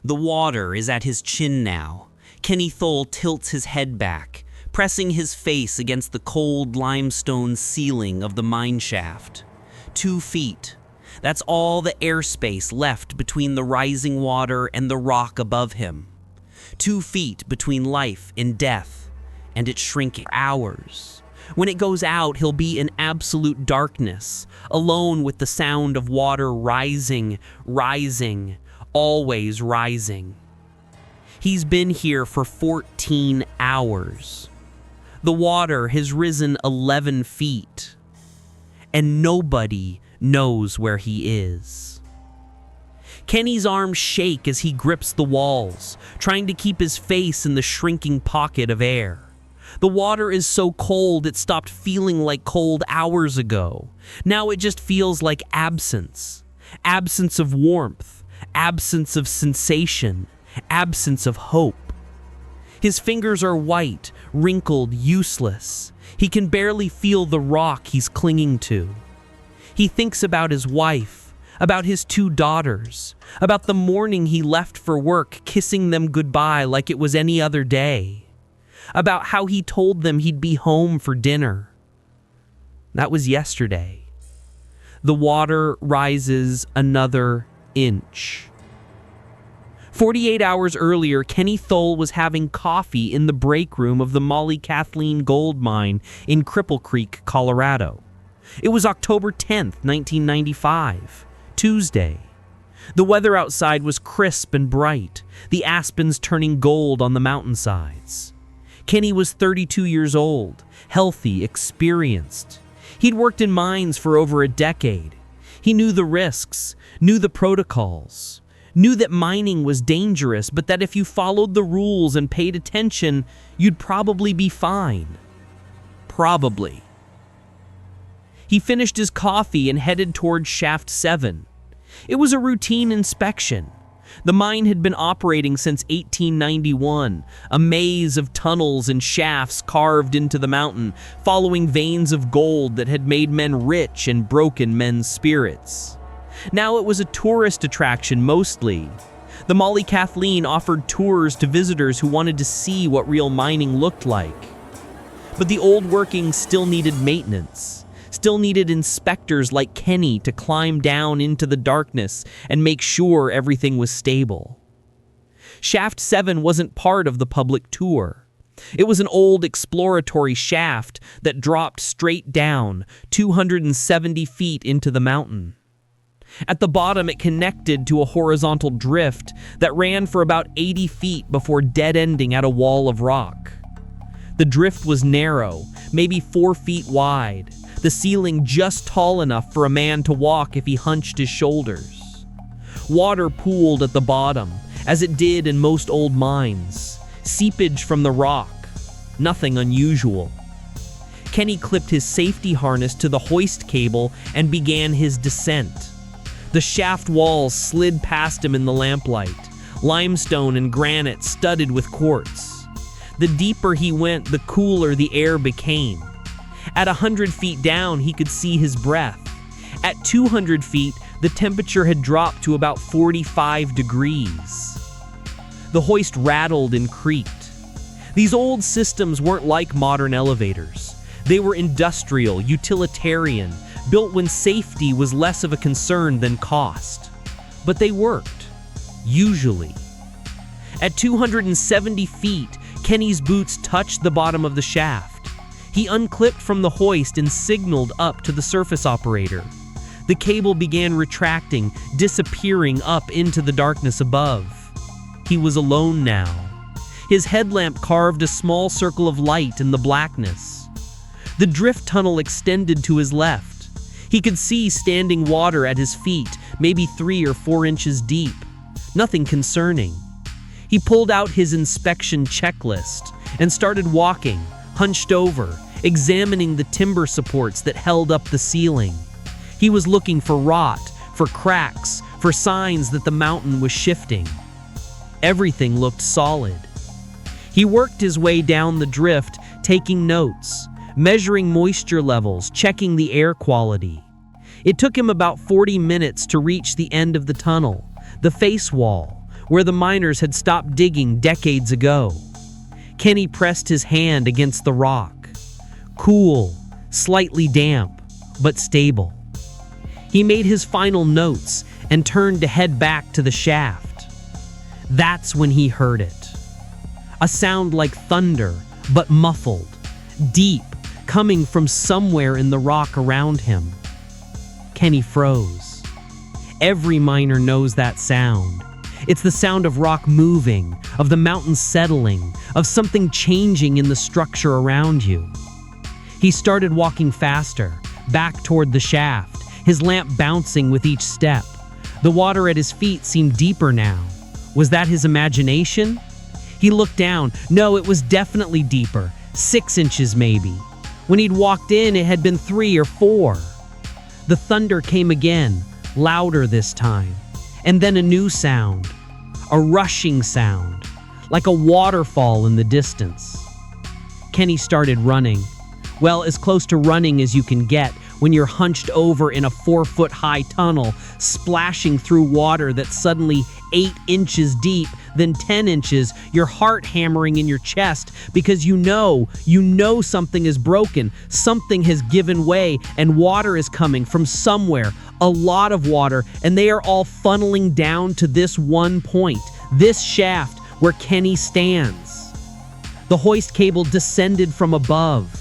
The water is at his chin now. Kenny Thole tilts his head back, pressing his face against the cold limestone ceiling of the mine shaft. 2 feet. That's all the airspace left between the rising water and the rock above him. 2 feet between life and death, and it's shrinking. Hours. When it goes out, he'll be in absolute darkness, alone with the sound of water rising, always rising. He's been here for 14 hours. The water has risen 11 feet, and nobody knows where he is. Kenny's arms shake as he grips the walls, trying to keep his face in the shrinking pocket of air. The water is so cold it stopped feeling like cold hours ago. Now it just feels like absence. Absence of warmth, absence of sensation, absence of hope. His fingers are white, wrinkled, useless. He can barely feel the rock he's clinging to. He thinks about his wife, about his 2 daughters, about the morning he left for work, kissing them goodbye like it was any other day, about how he told them he'd be home for dinner. That was yesterday. The water rises another inch. 48 hours earlier, Kenny Thole was having coffee in the break room of the Molly Kathleen gold mine in Cripple Creek, Colorado. It was October 10th, 1995, Tuesday. The weather outside was crisp and bright, the aspens turning gold on the mountainsides. Kenny was 32 years old, healthy, experienced. He'd worked in mines for over a decade. He knew the risks, knew the protocols, knew that mining was dangerous, but that if you followed the rules and paid attention, you'd probably be fine. Probably. He finished his coffee and headed toward Shaft 7. It was a routine inspection. The mine had been operating since 1891, a maze of tunnels and shafts carved into the mountain, following veins of gold that had made men rich and broken men's spirits. Now it was a tourist attraction mostly. The Molly Kathleen offered tours to visitors who wanted to see what real mining looked like. But the old workings still needed maintenance. Still needed inspectors like Kenny to climb down into the darkness and make sure everything was stable. Shaft 7 wasn't part of the public tour. It was an old exploratory shaft that dropped straight down 270 feet into the mountain. At the bottom, it connected to a horizontal drift that ran for about 80 feet before dead-ending at a wall of rock. The drift was narrow, maybe 4 feet wide, the ceiling just tall enough for a man to walk if he hunched his shoulders. Water pooled at the bottom, as it did in most old mines. Seepage from the rock. Nothing unusual. Kenny clipped his safety harness to the hoist cable and began his descent. The shaft walls slid past him in the lamplight, limestone and granite studded with quartz. The deeper he went, the cooler the air became. At 100 feet down, he could see his breath. At 200 feet, the temperature had dropped to about 45 degrees. The hoist rattled and creaked. These old systems weren't like modern elevators. They were industrial, utilitarian, built when safety was less of a concern than cost. But they worked. Usually. At 270 feet, Kenny's boots touched the bottom of the shaft. He unclipped from the hoist and signaled up to the surface operator. The cable began retracting, disappearing up into the darkness above. He was alone now. His headlamp carved a small circle of light in the blackness. The drift tunnel extended to his left. He could see standing water at his feet, maybe 3 or 4 inches deep. Nothing concerning. He pulled out his inspection checklist and started walking, hunched over, examining the timber supports that held up the ceiling. He was looking for rot, for cracks, for signs that the mountain was shifting. Everything looked solid. He worked his way down the drift, taking notes, measuring moisture levels, checking the air quality. It took him about 40 minutes to reach the end of the tunnel, the face wall, where the miners had stopped digging decades ago. Kenny pressed his hand against the rock. Cool, slightly damp, but stable. He made his final notes and turned to head back to the shaft. That's when he heard it. A sound like thunder, but muffled, deep, coming from somewhere in the rock around him. Kenny froze. Every miner knows that sound. It's the sound of rock moving, of the mountain settling, of something changing in the structure around you. He started walking faster, back toward the shaft, his lamp bouncing with each step. The water at his feet seemed deeper now. Was that his imagination? He looked down. No, it was definitely deeper, 6 inches maybe. When he'd walked in, it had been 3 or 4. The thunder came again, louder this time. And then a new sound, a rushing sound, like a waterfall in the distance. Kenny started running. Well, as close to running as you can get when you're hunched over in a 4-foot-high tunnel, splashing through water that's suddenly 8 inches deep, then 10 inches, your heart hammering in your chest because you know something is broken, something has given way, and water is coming from somewhere, a lot of water, and they are all funneling down to this one point, this shaft where Kenny stands. The hoist cable descended from above.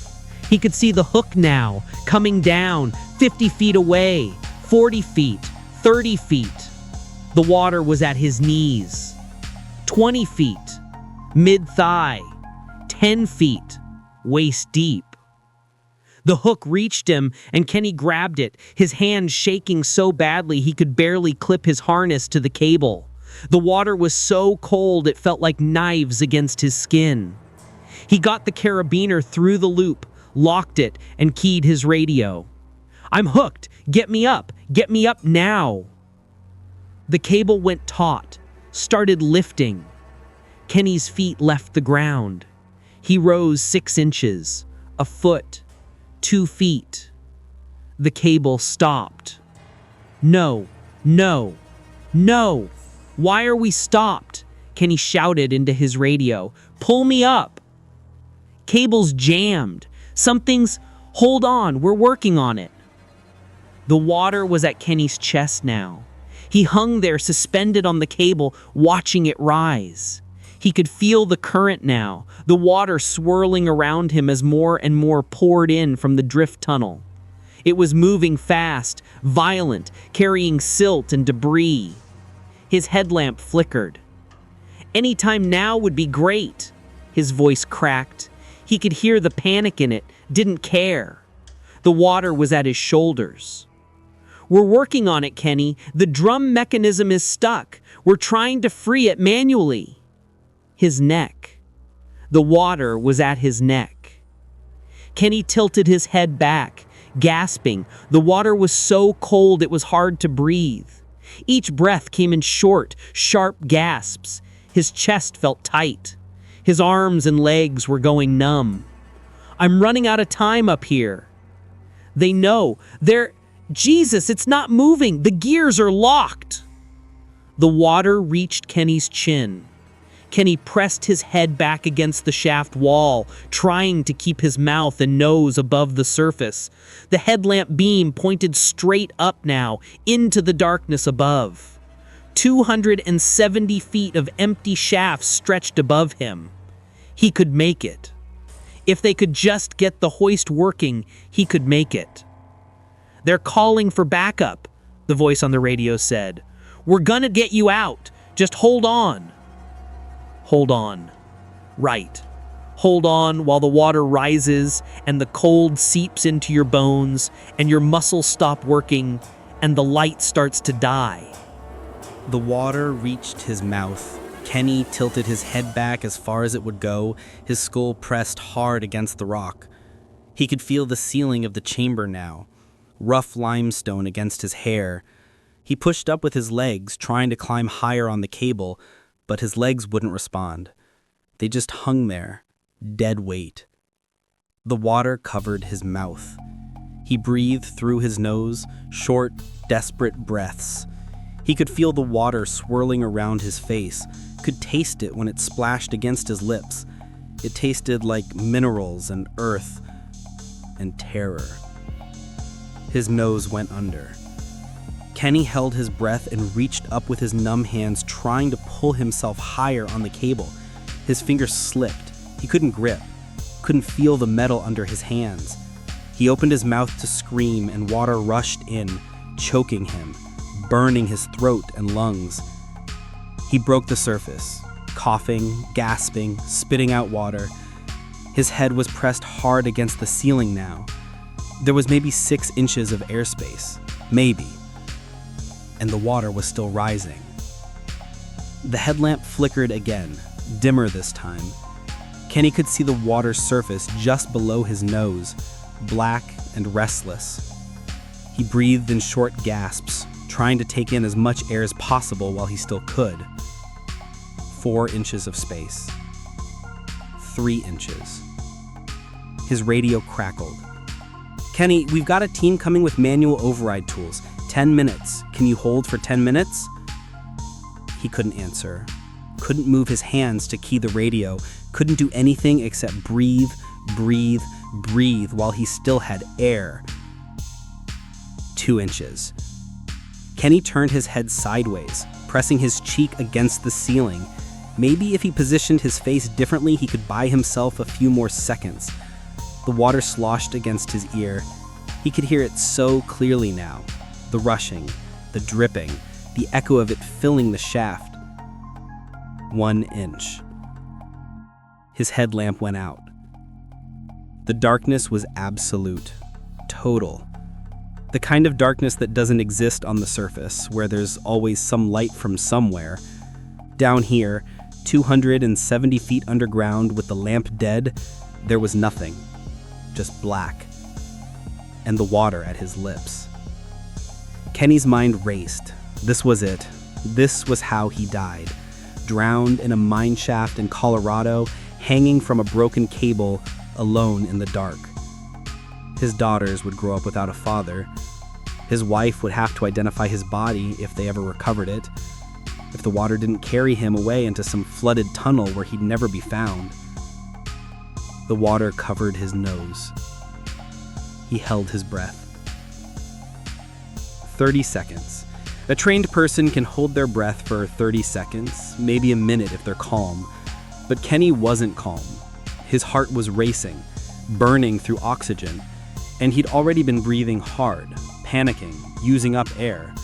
He could see the hook now, coming down, 50 feet away, 40 feet, 30 feet. The water was at his knees. 20 feet, mid-thigh, 10 feet, waist deep. The hook reached him, and Kenny grabbed it, his hand shaking so badly he could barely clip his harness to the cable. The water was so cold it felt like knives against his skin. He got the carabiner through the loop, locked it, and keyed his radio. "I'm hooked! Get me up now!" The cable went taut, started lifting. Kenny's feet left the ground. He rose 6 inches, a foot, 2 feet. The cable stopped. No! Why are we stopped? Kenny shouted into his radio. Pull me up! Cable's jammed. Hold on, we're working on it. The water was at Kenny's chest now. He hung there suspended on the cable, watching it rise. He could feel the current now, the water swirling around him as more and more poured in from the drift tunnel. It was moving fast, violent, carrying silt and debris. His headlamp flickered. Any time now would be great. His voice cracked. He could hear the panic in it, didn't care. The water was at his shoulders. We're working on it, Kenny. The drum mechanism is stuck. We're trying to free it manually. His neck. The water was at his neck. Kenny tilted his head back, gasping. The water was so cold it was hard to breathe. Each breath came in short, sharp gasps. His chest felt tight. His arms and legs were going numb. I'm running out of time up here. They know. Jesus, it's not moving. The gears are locked. The water reached Kenny's chin. Kenny pressed his head back against the shaft wall, trying to keep his mouth and nose above the surface. The headlamp beam pointed straight up now, into the darkness above. 270 feet of empty shafts stretched above him. He could make it. If they could just get the hoist working, he could make it. They're calling for backup, the voice on the radio said. We're gonna get you out. Just hold on. Hold on. Right. Hold on while the water rises and the cold seeps into your bones and your muscles stop working and the light starts to die. The water reached his mouth. Kenny tilted his head back as far as it would go, his skull pressed hard against the rock. He could feel the ceiling of the chamber now, rough limestone against his hair. He pushed up with his legs, trying to climb higher on the cable, but his legs wouldn't respond. They just hung there, dead weight. The water covered his mouth. He breathed through his nose, short, desperate breaths. He could feel the water swirling around his face, could taste it when it splashed against his lips. It tasted like minerals and earth and terror. His nose went under. Kenny held his breath and reached up with his numb hands, trying to pull himself higher on the cable. His fingers slipped. He couldn't grip, couldn't feel the metal under his hands. He opened his mouth to scream, and water rushed in, choking him, burning his throat and lungs. He broke the surface, coughing, gasping, spitting out water. His head was pressed hard against the ceiling now. There was maybe 6 inches of airspace, maybe. And the water was still rising. The headlamp flickered again, dimmer this time. Kenny could see the water's surface just below his nose, black and restless. He breathed in short gasps, trying to take in as much air as possible while he still could. 4 inches of space. 3 inches. His radio crackled. "Kenny, we've got a team coming with manual override tools. 10 minutes. Can you hold for 10 minutes? He couldn't answer. Couldn't move his hands to key the radio. Couldn't do anything except breathe, breathe, breathe while he still had air. 2 inches. Kenny turned his head sideways, pressing his cheek against the ceiling. Maybe if he positioned his face differently, he could buy himself a few more seconds. The water sloshed against his ear. He could hear it so clearly now. The rushing, the dripping, the echo of it filling the shaft. 1 inch. His headlamp went out. The darkness was absolute, total. The kind of darkness that doesn't exist on the surface, where there's always some light from somewhere. Down here, 270 feet underground with the lamp dead, there was nothing. Just black. And the water at his lips. Kenny's mind raced. This was it. This was how he died. Drowned in a mine shaft in Colorado, hanging from a broken cable, alone in the dark. His daughters would grow up without a father. His wife would have to identify his body if they ever recovered it. If the water didn't carry him away into some flooded tunnel where he'd never be found. The water covered his nose. He held his breath. 30 seconds. A trained person can hold their breath for 30 seconds, maybe a minute if they're calm. But Kenny wasn't calm. His heart was racing, burning through oxygen, and he'd already been breathing hard, panicking, using up air.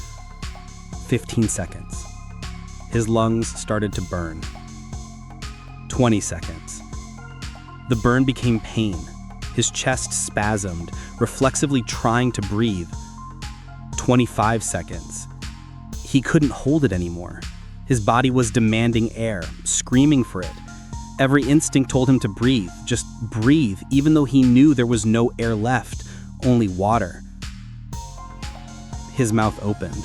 15 seconds. His lungs started to burn. 20 seconds. The burn became pain. His chest spasmed, reflexively trying to breathe. 25 seconds. He couldn't hold it anymore. His body was demanding air, screaming for it. Every instinct told him to breathe, just breathe, even though he knew there was no air left, only water. His mouth opened.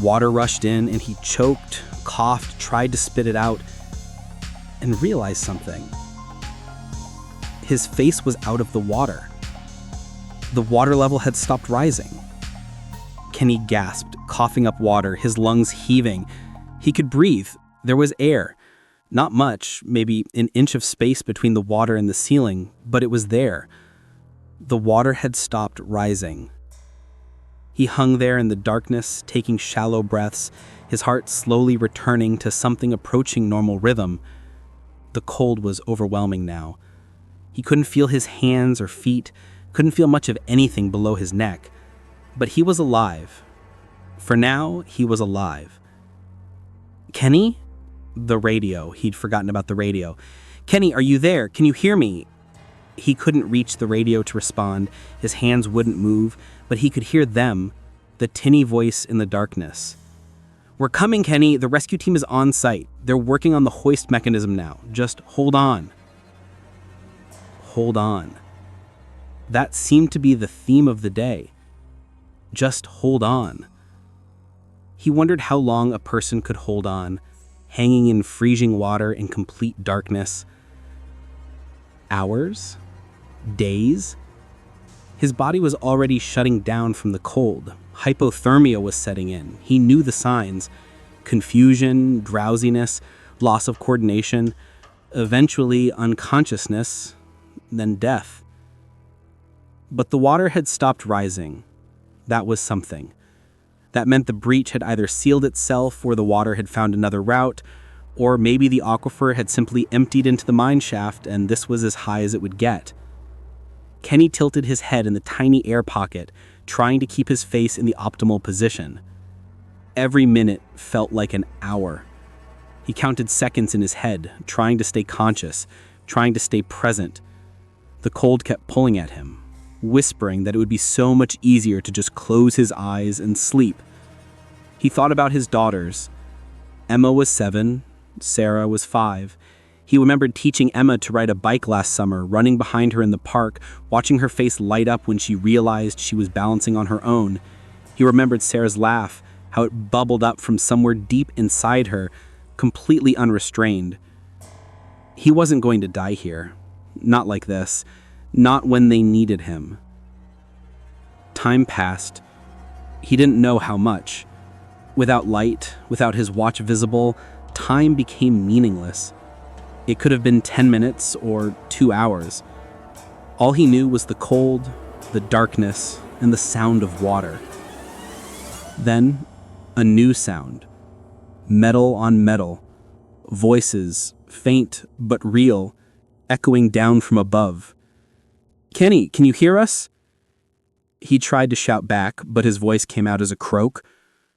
Water rushed in and he choked, coughed, tried to spit it out, and realized something. His face was out of the water. The water level had stopped rising. Kenny gasped, coughing up water, his lungs heaving. He could breathe. There was air. Not much, maybe an inch of space between the water and the ceiling, but it was there. The water had stopped rising. He hung there in the darkness, taking shallow breaths, his heart slowly returning to something approaching normal rhythm. The cold was overwhelming now. He couldn't feel his hands or feet, couldn't feel much of anything below his neck. But he was alive. For now, he was alive. Kenny? The radio. He'd forgotten about the radio. Kenny, are you there? Can you hear me? He couldn't reach the radio to respond. His hands wouldn't move, but he could hear them, the tinny voice in the darkness. We're coming, Kenny. The rescue team is on site. They're working on the hoist mechanism now. Just hold on. Hold on. That seemed to be the theme of the day. Just hold on. He wondered how long a person could hold on, hanging in freezing water in complete darkness. Hours? Days? His body was already shutting down from the cold. Hypothermia was setting in. He knew the signs: confusion, drowsiness, loss of coordination, eventually unconsciousness, then death. But the water had stopped rising. That was something. That meant the breach had either sealed itself, or the water had found another route, or maybe the aquifer had simply emptied into the mine shaft and this was as high as it would get. Kenny tilted his head in the tiny air pocket, trying to keep his face in the optimal position. Every minute felt like an hour. He counted seconds in his head, trying to stay conscious, trying to stay present. The cold kept pulling at him, whispering that it would be so much easier to just close his eyes and sleep. He thought about his daughters. Emma was 7, Sarah was 5. He remembered teaching Emma to ride a bike last summer, running behind her in the park, watching her face light up when she realized she was balancing on her own. He remembered Sarah's laugh, how it bubbled up from somewhere deep inside her, completely unrestrained. He wasn't going to die here. Not like this. Not when they needed him. Time passed. He didn't know how much. Without light, without his watch visible, time became meaningless. It could have been 10 minutes or 2 hours. All he knew was the cold, the darkness, and the sound of water. Then, a new sound. Metal on metal. Voices, faint but real, echoing down from above. "Kenny, can you hear us?" He tried to shout back, but his voice came out as a croak.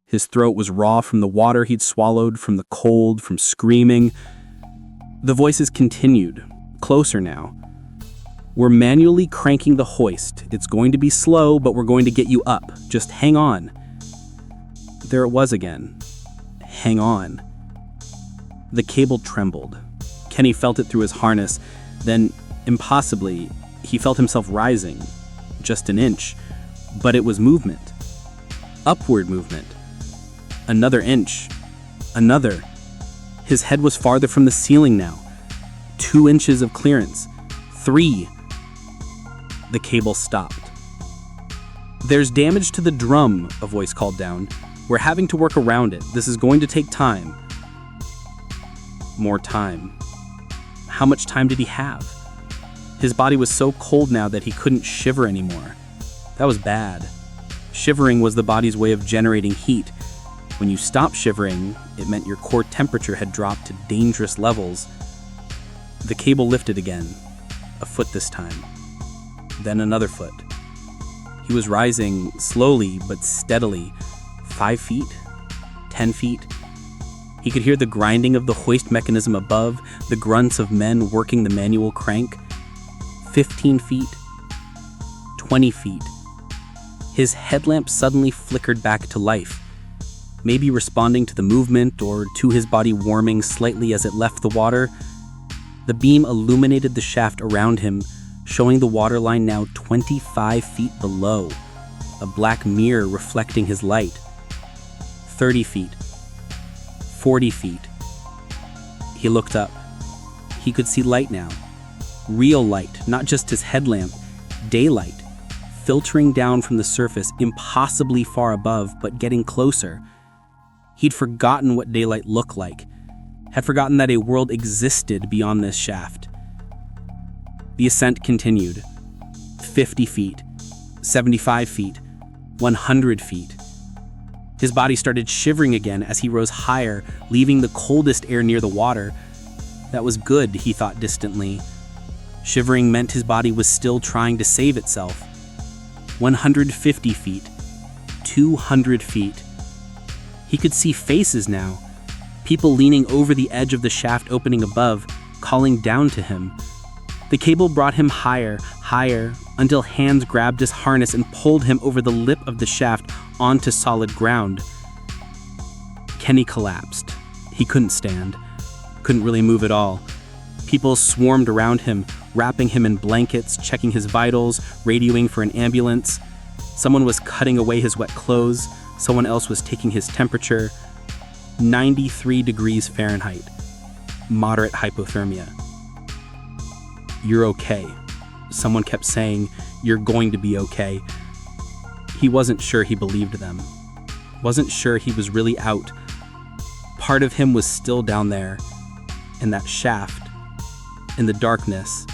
His throat was raw from the water he'd swallowed, from the cold, from screaming. The voices continued, closer now. "We're manually cranking the hoist. It's going to be slow, but we're going to get you up. Just hang on." There it was again. Hang on. The cable trembled. Kenny felt it through his harness. Then, impossibly, he felt himself rising. Just an inch. But it was movement. Upward movement. Another inch. Another. His head was farther from the ceiling now. 2 inches of clearance. 3. The cable stopped. "There's damage to the drum," a voice called down. "We're having to work around it. This is going to take time." More time. How much time did he have? His body was so cold now that he couldn't shiver anymore. That was bad. Shivering was the body's way of generating heat. When you stopped shivering, it meant your core temperature had dropped to dangerous levels. The cable lifted again, a foot this time. Then another foot. He was rising slowly but steadily. 5 feet, 10 feet. He could hear the grinding of the hoist mechanism above, the grunts of men working the manual crank. 15 feet, 20 feet. His headlamp suddenly flickered back to life, maybe responding to the movement or to his body warming slightly as it left the water. The beam illuminated the shaft around him, showing the waterline now 25 feet below, a black mirror reflecting his light. 30 feet, 40 feet. He looked up. He could see light now. Real light, not just his headlamp, daylight, filtering down from the surface impossibly far above, but getting closer. He'd forgotten what daylight looked like, had forgotten that a world existed beyond this shaft. The ascent continued. 50 feet, 75 feet, 100 feet. His body started shivering again as he rose higher, leaving the coldest air near the water. That was good, he thought distantly. Shivering meant his body was still trying to save itself. 150 feet, 200 feet. He could see faces now, people leaning over the edge of the shaft opening above, calling down to him. The cable brought him higher, higher, until hands grabbed his harness and pulled him over the lip of the shaft onto solid ground. Kenny collapsed. He couldn't stand, couldn't really move at all. People swarmed around him, wrapping him in blankets, checking his vitals, radioing for an ambulance. Someone was cutting away his wet clothes. Someone else was taking his temperature. 93 degrees Fahrenheit. Moderate hypothermia. "You're okay." Someone kept saying, "You're going to be okay." He wasn't sure he believed them. Wasn't sure he was really out. Part of him was still down there, in that shaft, in the darkness,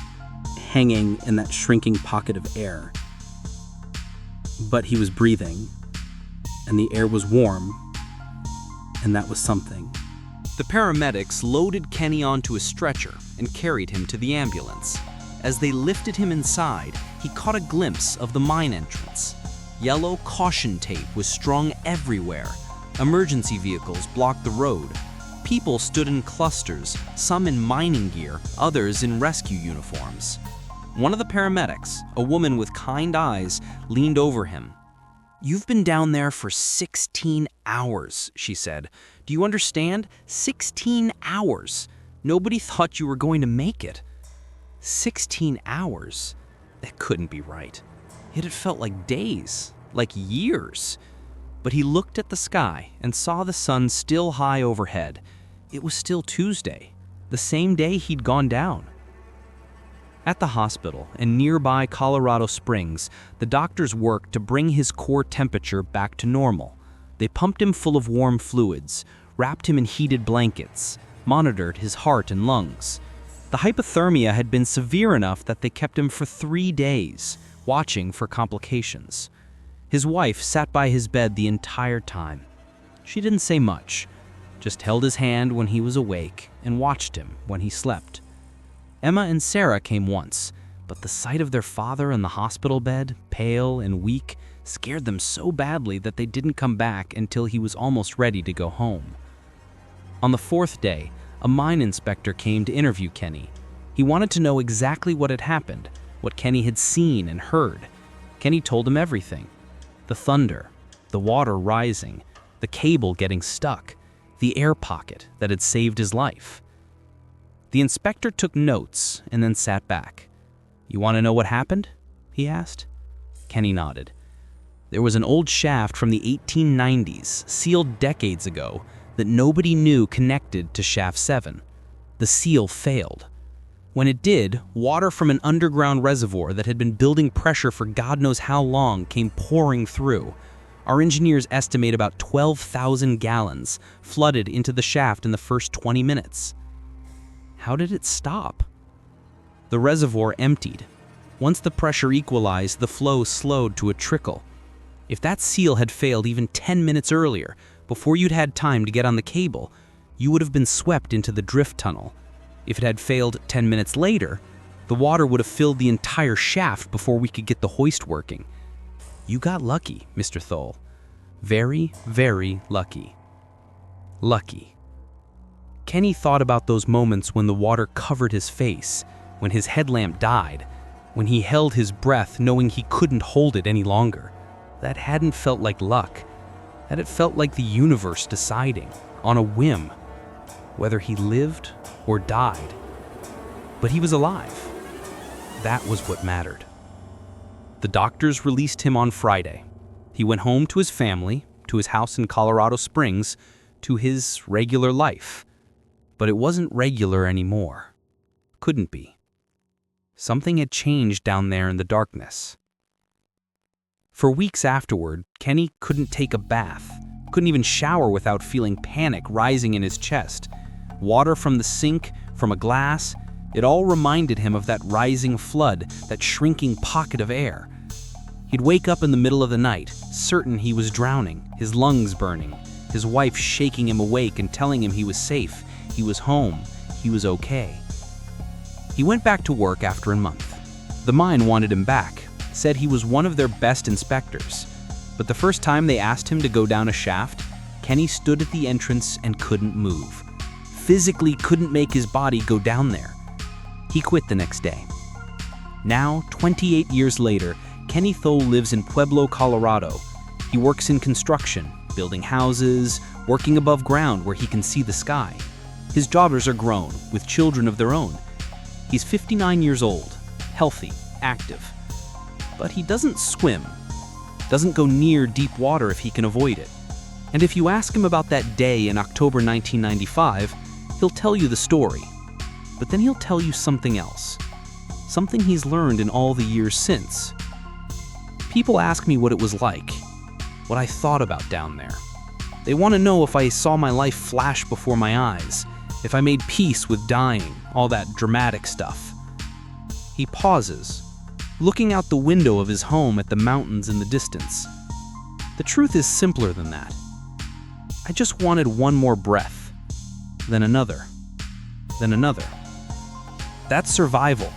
hanging in that shrinking pocket of air. But he was breathing, and the air was warm, and that was something. The paramedics loaded Kenny onto a stretcher and carried him to the ambulance. As they lifted him inside, he caught a glimpse of the mine entrance. Yellow caution tape was strung everywhere. Emergency vehicles blocked the road. People stood in clusters, some in mining gear, others in rescue uniforms. One of the paramedics, a woman with kind eyes, leaned over him. "You've been down there for 16 hours, she said. "Do you understand? 16 hours. Nobody thought you were going to make it." 16 hours? That couldn't be right. It had felt like days, like years. But he looked at the sky and saw the sun still high overhead. It was still Tuesday, the same day he'd gone down. At the hospital in nearby Colorado Springs, the doctors worked to bring his core temperature back to normal. They pumped him full of warm fluids, wrapped him in heated blankets, monitored his heart and lungs. The hypothermia had been severe enough that they kept him for 3 days, watching for complications. His wife sat by his bed the entire time. She didn't say much, just held his hand when he was awake and watched him when he slept. Emma and Sarah came once, but the sight of their father in the hospital bed, pale and weak, scared them so badly that they didn't come back until he was almost ready to go home. On the 4th day, a mine inspector came to interview Kenny. He wanted to know exactly what had happened, what Kenny had seen and heard. Kenny told him everything. The thunder, the water rising, the cable getting stuck, the air pocket that had saved his life. The inspector took notes and then sat back. "You want to know what happened?" he asked. Kenny nodded. There was an old shaft from the 1890s, sealed decades ago, that nobody knew connected to Shaft 7. The seal failed. When it did, water from an underground reservoir that had been building pressure for God knows how long came pouring through. Our engineers estimate about 12,000 gallons flooded into the shaft in the first 20 minutes. How did it stop? The reservoir emptied. Once the pressure equalized, the flow slowed to a trickle. If that seal had failed even 10 minutes earlier, before you'd had time to get on the cable, you would have been swept into the drift tunnel. If it had failed 10 minutes later, the water would have filled the entire shaft before we could get the hoist working. You got lucky, Mr. Thole. Very, very lucky. Lucky. Kenny thought about those moments when the water covered his face, when his headlamp died, when he held his breath knowing he couldn't hold it any longer. That hadn't felt like luck. That it felt like the universe deciding, on a whim, whether he lived or died. But he was alive. That was what mattered. The doctors released him on Friday. He went home to his family, to his house in Colorado Springs, to his regular life. But it wasn't regular anymore. Couldn't be. Something had changed down there in the darkness. For weeks afterward, Kenny couldn't take a bath, couldn't even shower without feeling panic rising in his chest. Water from the sink, from a glass, it all reminded him of that rising flood, that shrinking pocket of air. He'd wake up in the middle of the night, certain he was drowning, his lungs burning, his wife shaking him awake and telling him he was safe, he was home, he was okay. He went back to work after a month. The mine wanted him back, said he was one of their best inspectors. But the first time they asked him to go down a shaft, Kenny stood at the entrance and couldn't move. Physically couldn't make his body go down there. He quit the next day. Now, 28 years later, Kenny Thole lives in Pueblo, Colorado. He works in construction, building houses, working above ground where he can see the sky. His daughters are grown, with children of their own. He's 59 years old, healthy, active. But he doesn't swim, doesn't go near deep water if he can avoid it. And if you ask him about that day in October 1995, he'll tell you the story. But then he'll tell you something else, something he's learned in all the years since. People ask me what it was like, what I thought about down there. They want to know if I saw my life flash before my eyes, if I made peace with dying, all that dramatic stuff. He pauses, looking out the window of his home at the mountains in the distance. The truth is simpler than that. I just wanted one more breath, then another, then another. That's survival,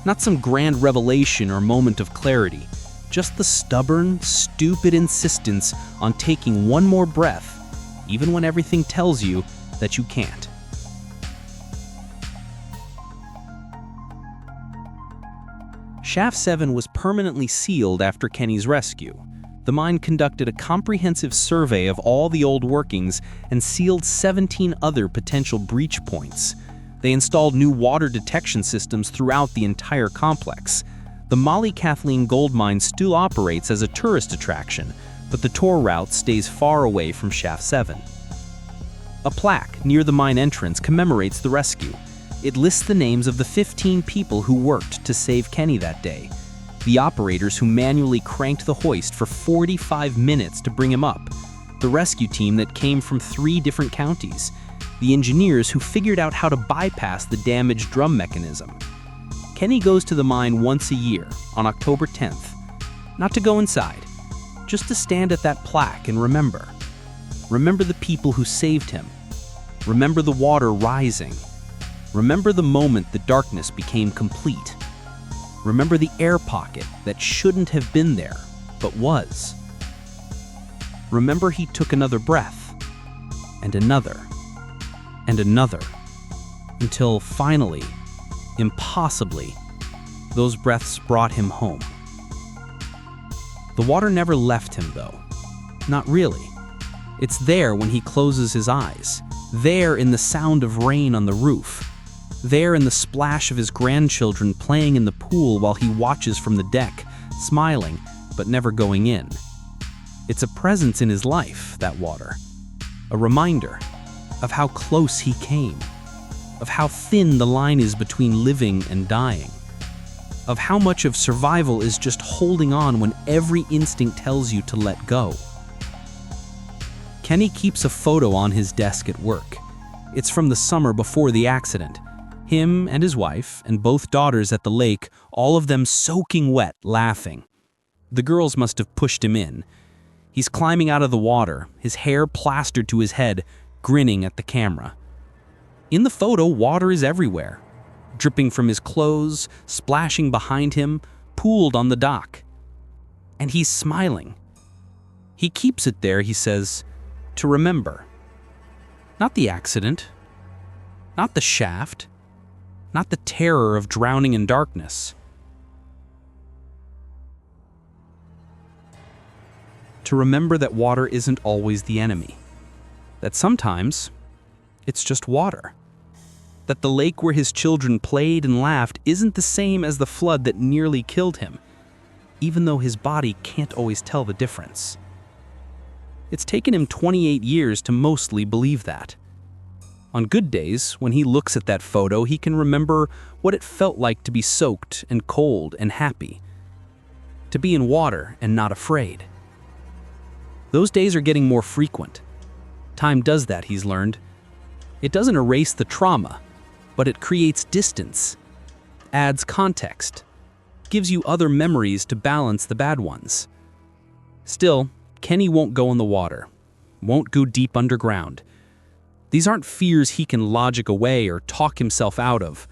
not some grand revelation or moment of clarity, just the stubborn, stupid insistence on taking one more breath, even when everything tells you that you can't. Shaft 7 was permanently sealed after Kenny's rescue. The mine conducted a comprehensive survey of all the old workings and sealed 17 other potential breach points. They installed new water detection systems throughout the entire complex. The Molly Kathleen gold mine still operates as a tourist attraction, but the tour route stays far away from Shaft 7. A plaque near the mine entrance commemorates the rescue. It lists the names of the 15 people who worked to save Kenny that day. The operators who manually cranked the hoist for 45 minutes to bring him up. The rescue team that came from 3 different counties. The engineers who figured out how to bypass the damaged drum mechanism. Kenny goes to the mine once a year, on October 10th. Not to go inside, just to stand at that plaque and remember. Remember the people who saved him. Remember the water rising. Remember the moment the darkness became complete. Remember the air pocket that shouldn't have been there, but was. Remember he took another breath, and another, and another, until finally, impossibly, those breaths brought him home. The water never left him, though. Not really. It's there when he closes his eyes, there in the sound of rain on the roof, there in the splash of his grandchildren playing in the pool while he watches from the deck, smiling, but never going in. It's a presence in his life, that water. A reminder of how close he came, of how thin the line is between living and dying, of how much of survival is just holding on when every instinct tells you to let go. Kenny keeps a photo on his desk at work. It's from the summer before the accident. Him and his wife and both daughters at the lake, all of them soaking wet, laughing. The girls must have pushed him in. He's climbing out of the water, his hair plastered to his head, grinning at the camera. In the photo, water is everywhere, dripping from his clothes, splashing behind him, pooled on the dock. And he's smiling. He keeps it there, he says, to remember. Not the accident, not the shaft, not the terror of drowning in darkness. To remember that water isn't always the enemy. That sometimes it's just water. That the lake where his children played and laughed isn't the same as the flood that nearly killed him, even though his body can't always tell the difference. It's taken him 28 years to mostly believe that. On good days, when he looks at that photo, he can remember what it felt like to be soaked and cold and happy. To be in water and not afraid. Those days are getting more frequent. Time does that, he's learned. It doesn't erase the trauma, but it creates distance, adds context, gives you other memories to balance the bad ones. Still, Kenny won't go in the water, won't go deep underground. These aren't fears he can logic away or talk himself out of.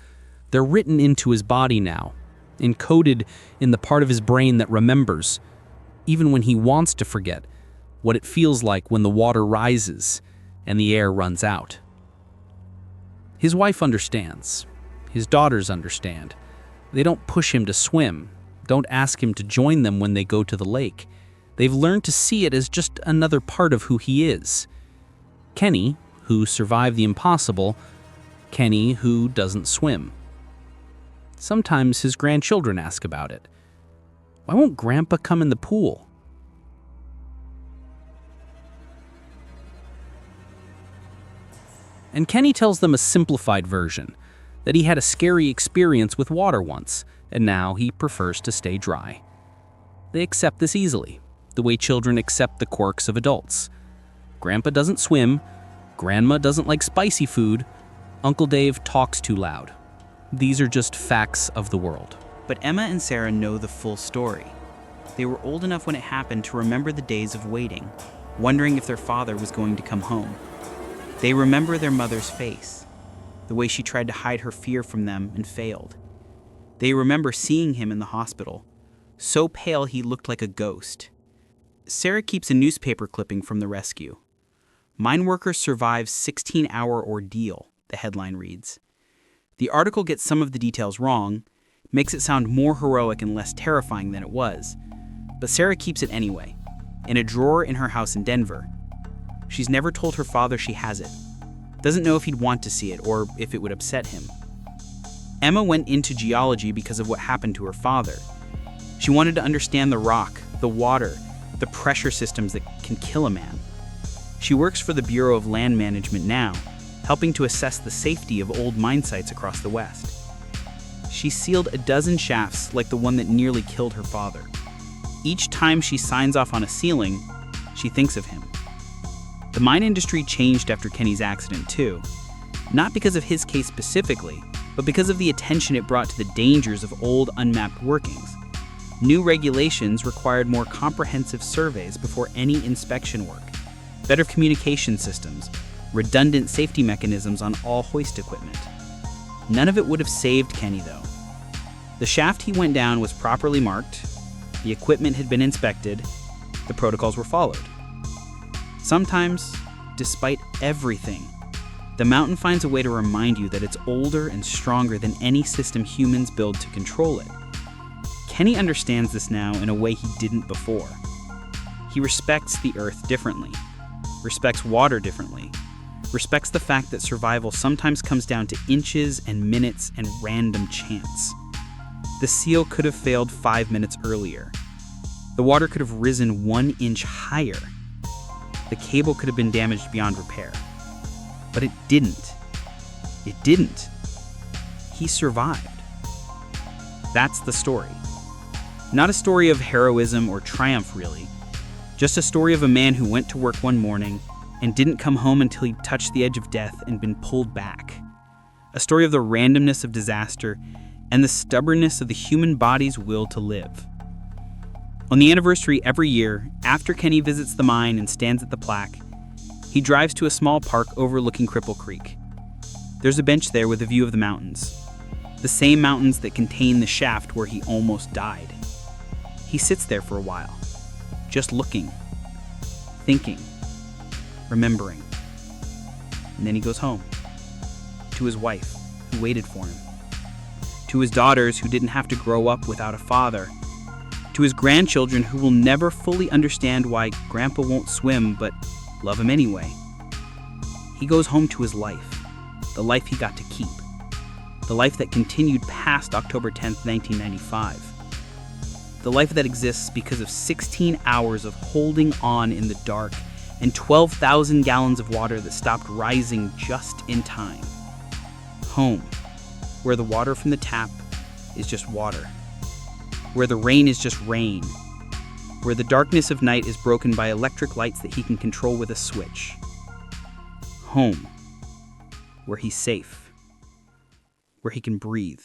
They're written into his body now, encoded in the part of his brain that remembers, even when he wants to forget, what it feels like when the water rises and the air runs out. His wife understands. His daughters understand. They don't push him to swim, don't ask him to join them when they go to the lake. They've learned to see it as just another part of who he is. Kenny, who survived the impossible, Kenny, who doesn't swim. Sometimes his grandchildren ask about it. Why won't Grandpa come in the pool? And Kenny tells them a simplified version, that he had a scary experience with water once, and now he prefers to stay dry. They accept this easily, the way children accept the quirks of adults. Grandpa doesn't swim, Grandma doesn't like spicy food, Uncle Dave talks too loud. These are just facts of the world. But Emma and Sarah know the full story. They were old enough when it happened to remember the days of waiting, wondering if their father was going to come home. They remember their mother's face, the way she tried to hide her fear from them and failed. They remember seeing him in the hospital, so pale he looked like a ghost. Sarah keeps a newspaper clipping from the rescue. Mine worker survives 16-hour ordeal, the headline reads. The article gets some of the details wrong, makes it sound more heroic and less terrifying than it was, but Sarah keeps it anyway, in a drawer in her house in Denver. She's never told her father she has it. Doesn't know if he'd want to see it or if it would upset him. Emma went into geology because of what happened to her father. She wanted to understand the rock, the water, the pressure systems that can kill a man. She works for the Bureau of Land Management now, helping to assess the safety of old mine sites across the West. She sealed a dozen shafts like the one that nearly killed her father. Each time she signs off on a sealing, she thinks of him. The mine industry changed after Kenny's accident too, not because of his case specifically, but because of the attention it brought to the dangers of old unmapped workings. New regulations required more comprehensive surveys before any inspection work, better communication systems, redundant safety mechanisms on all hoist equipment. None of it would have saved Kenny though. The shaft he went down was properly marked, the equipment had been inspected, the protocols were followed. Sometimes, despite everything, the mountain finds a way to remind you that it's older and stronger than any system humans build to control it. Kenny understands this now in a way he didn't before. He respects the earth differently, respects water differently, respects the fact that survival sometimes comes down to inches and minutes and random chance. The seal could have failed 5 minutes earlier. The water could have risen 1 inch higher. The cable could have been damaged beyond repair. But it didn't. It didn't. He survived. That's the story. Not a story of heroism or triumph, really. Just a story of a man who went to work one morning and didn't come home until he'd touched the edge of death and been pulled back. A story of the randomness of disaster and the stubbornness of the human body's will to live. On the anniversary every year, after Kenny visits the mine and stands at the plaque, he drives to a small park overlooking Cripple Creek. There's a bench there with a view of the mountains, the same mountains that contain the shaft where he almost died. He sits there for a while, just looking, thinking, remembering. And then he goes home, to his wife, who waited for him, to his daughters who didn't have to grow up without a father, to his grandchildren who will never fully understand why Grandpa won't swim but love him anyway. He goes home to his life, the life he got to keep, the life that continued past October 10th, 1995, the life that exists because of 16 hours of holding on in the dark and 12,000 gallons of water that stopped rising just in time. Home, where the water from the tap is just water, where the rain is just rain, where the darkness of night is broken by electric lights that he can control with a switch. Home, where he's safe, where he can breathe.